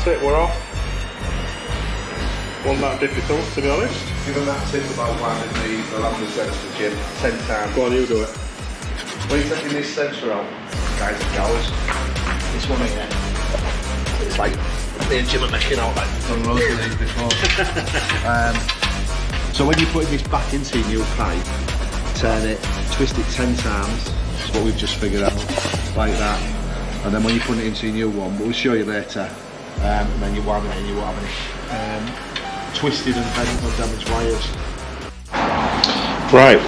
it, we're off. Wasn't that difficult, to be honest. Given that tip about winding the lambda sensor, Jim, 10 times. Go on, you do it. When you're taking this sensor out, guys and gals, this one here, it's like me and Jim are making out like done loads of these before. So when you're putting this back into your new pipe, turn it, twist it 10 times, that's what we've just figured out, like that. And then when you put it into your new one, we'll show you later, and then you wind it and you won't have any twisted and bent or damaged wires. Right,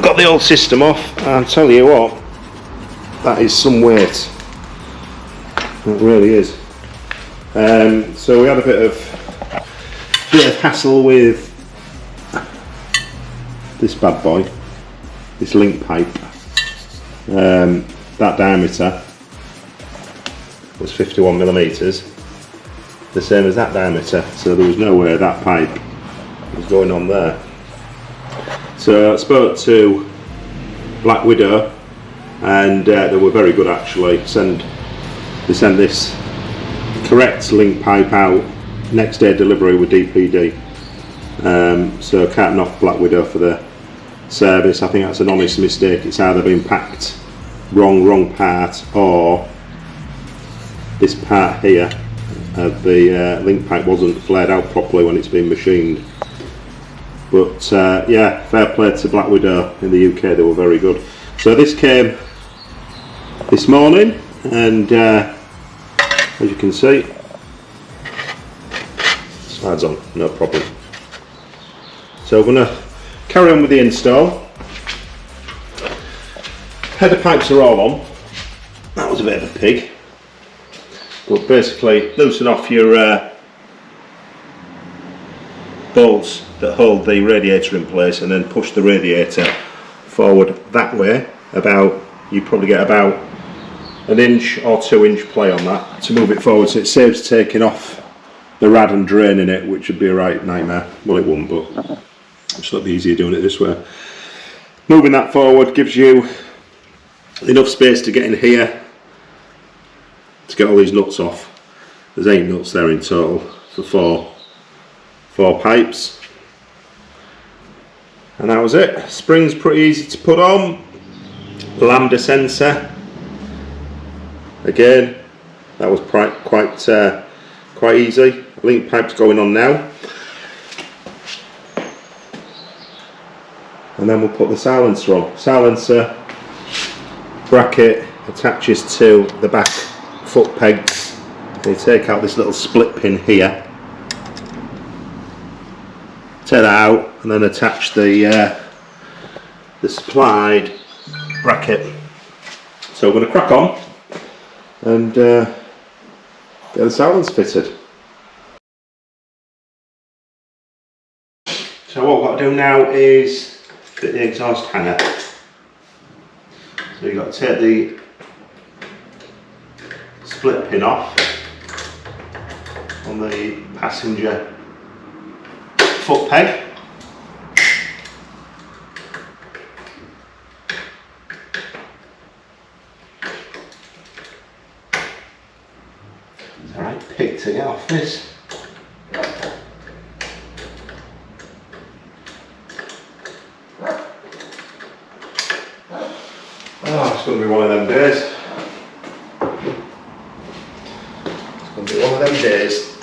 got the old system off, and I'll tell you what, that is some weight. It really is. So we had a bit of hassle with this bad boy, this link pipe. That diameter was 51mm, the same as that diameter, so there was no way that pipe was going on there. So I spoke to Black Widow, and they were very good actually. They sent this correct link pipe out, next day delivery with DPD. So can't knock Black Widow for the service. I think that's an honest mistake. It's either been packed wrong part, or this part here of the link pipe wasn't flared out properly when it's been machined. But yeah, fair play to Black Widow in the UK, they were very good. So this came this morning, and as you can see, slides on, no problem. So we're going to carry on with the install. Header pipes are all on. That was a bit of a pig. But basically, loosen off your bolts that hold the radiator in place, and then push the radiator forward that way. You probably get about an inch or 2 inch play on that to move it forward, so it saves taking off the rad and draining it, which would be a right nightmare. Well, it wouldn't, but it's a lot easier doing it this way. Moving that forward gives you enough space to get in here to get all these nuts off. There's 8 nuts there in total for four pipes, and that was it. Spring's pretty easy to put on. Lambda sensor, again, that was quite easy. Link pipe's going on now, and then we'll put the silencer on. Silencer bracket attaches to the back foot pegs. You take out this little split pin here, take that out, and then attach the supplied bracket. So we're going to crack on and get the silencer fitted. So what we've got to do now is fit the exhaust hanger. So you've got to take the split pin off on the passenger foot peg. It's alright pick to get off this. Oh, it's going to be one of them days. It's going to be one of them days.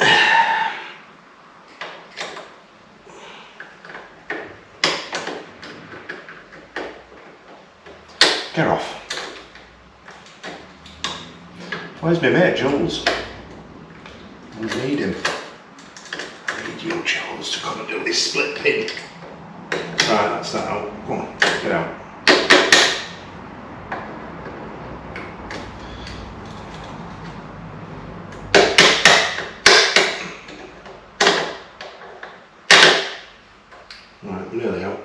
Get off. Where's my mate, Jules? I need him. I need you, Jules, to come and do this split pin. Right, that's that out. Come on, get out. Right, we're nearly out.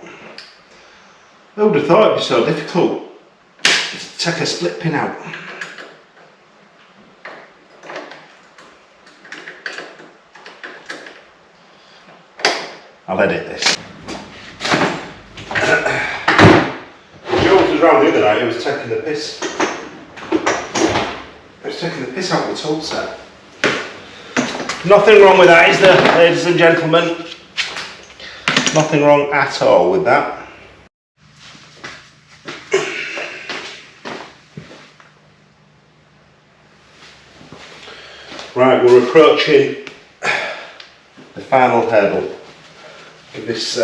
I would have thought it'd be so difficult to take a split pin out. I'll edit this. Jules was round the other night, he was taking the piss. He was taking the piss out of the tool set. Nothing wrong with that, is there, ladies and gentlemen? Nothing wrong at all with that. Right, we're approaching the final hurdle. Give this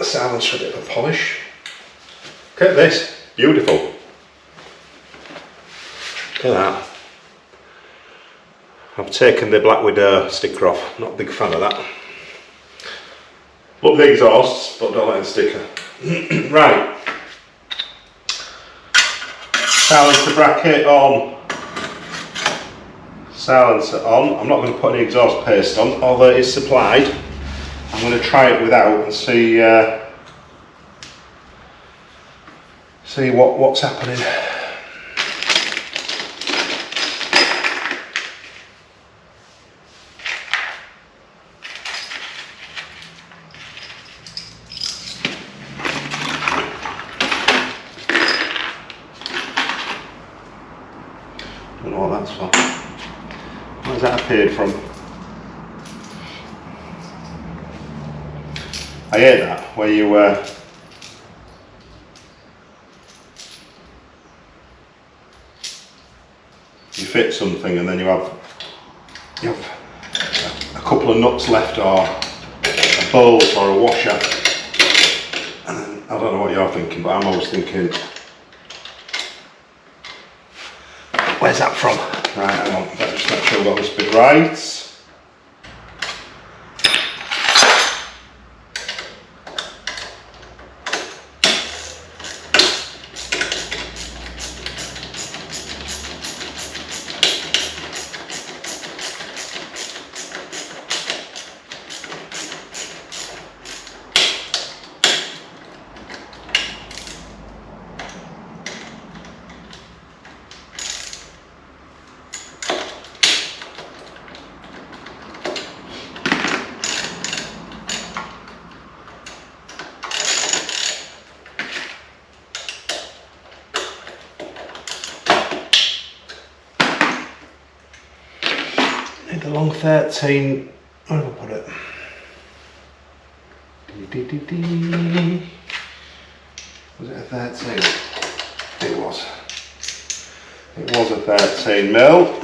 silencer a bit of a polish. Look at this, beautiful. Look at that. I've taken the Black Widow sticker off, not a big fan of that. Love the exhausts, but don't like the sticker. Right. Silencer bracket on. Silencer on. I'm not going to put any exhaust paste on, although it is supplied. I'm going to try it without and see what's happening. Don't know what that's for. Where's that appeared from? I hate that, where you fit something and then you have a couple of nuts left or a bolt or a washer, and then I don't know what you're thinking, but I'm always thinking, where's that from? Right, hang on, let's just make sure we've got this bit right. The long 13, where have I put it? Was it a 13? It was. It was a 13 mil.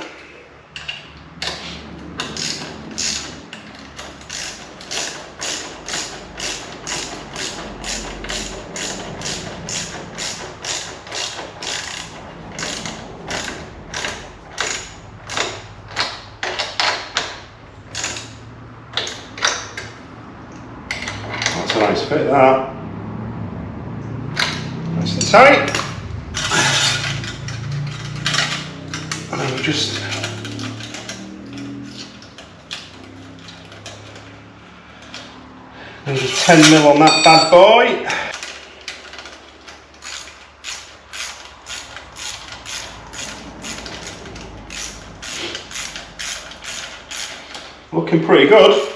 That's a nice fit, that. Nice and tight. And then we just there's a 10 mil on that bad boy. Looking pretty good.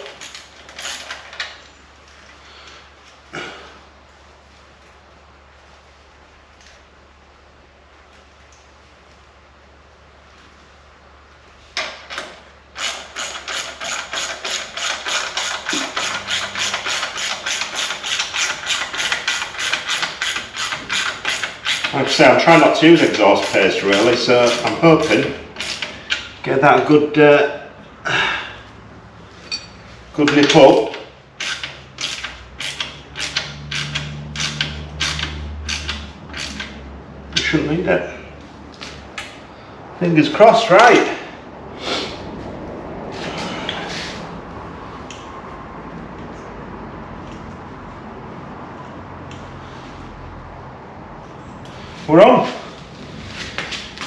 Like I say, I'm trying not to use exhaust paste really, so I'm hoping get that good good nip up. You shouldn't need it. Fingers crossed, right? We're on.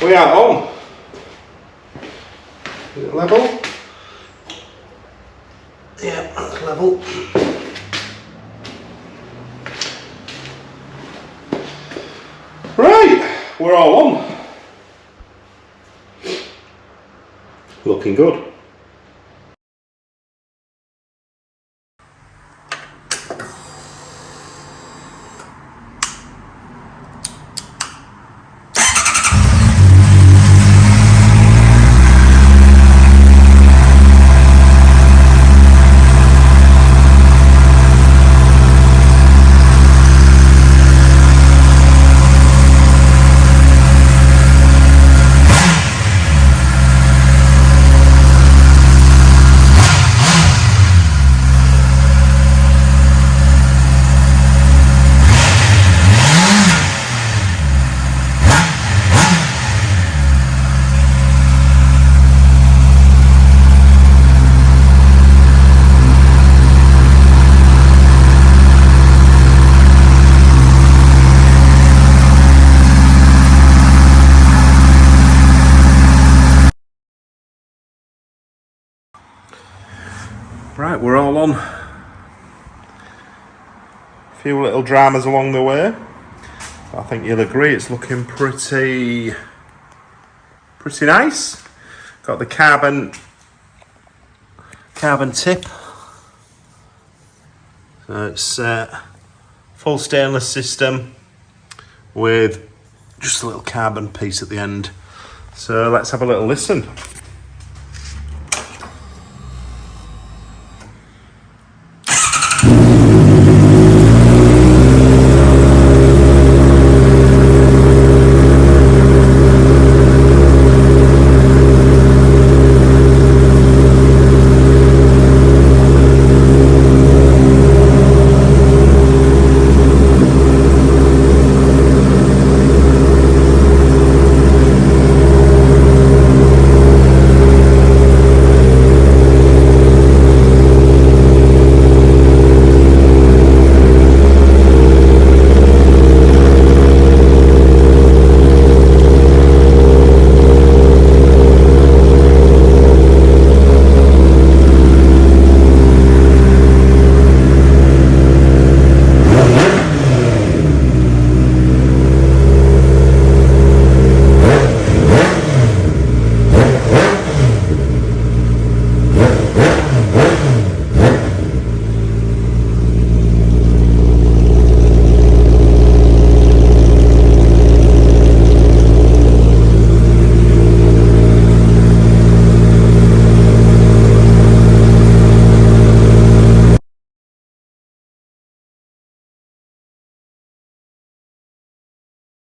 We are on. Is it level? Yeah, that's level. Right, we're all on. Looking good. Right, we're all on. A few little dramas along the way. I think you'll agree it's looking pretty nice. Got the carbon tip. So it's full stainless system with just a little carbon piece at the end. So let's have a little listen.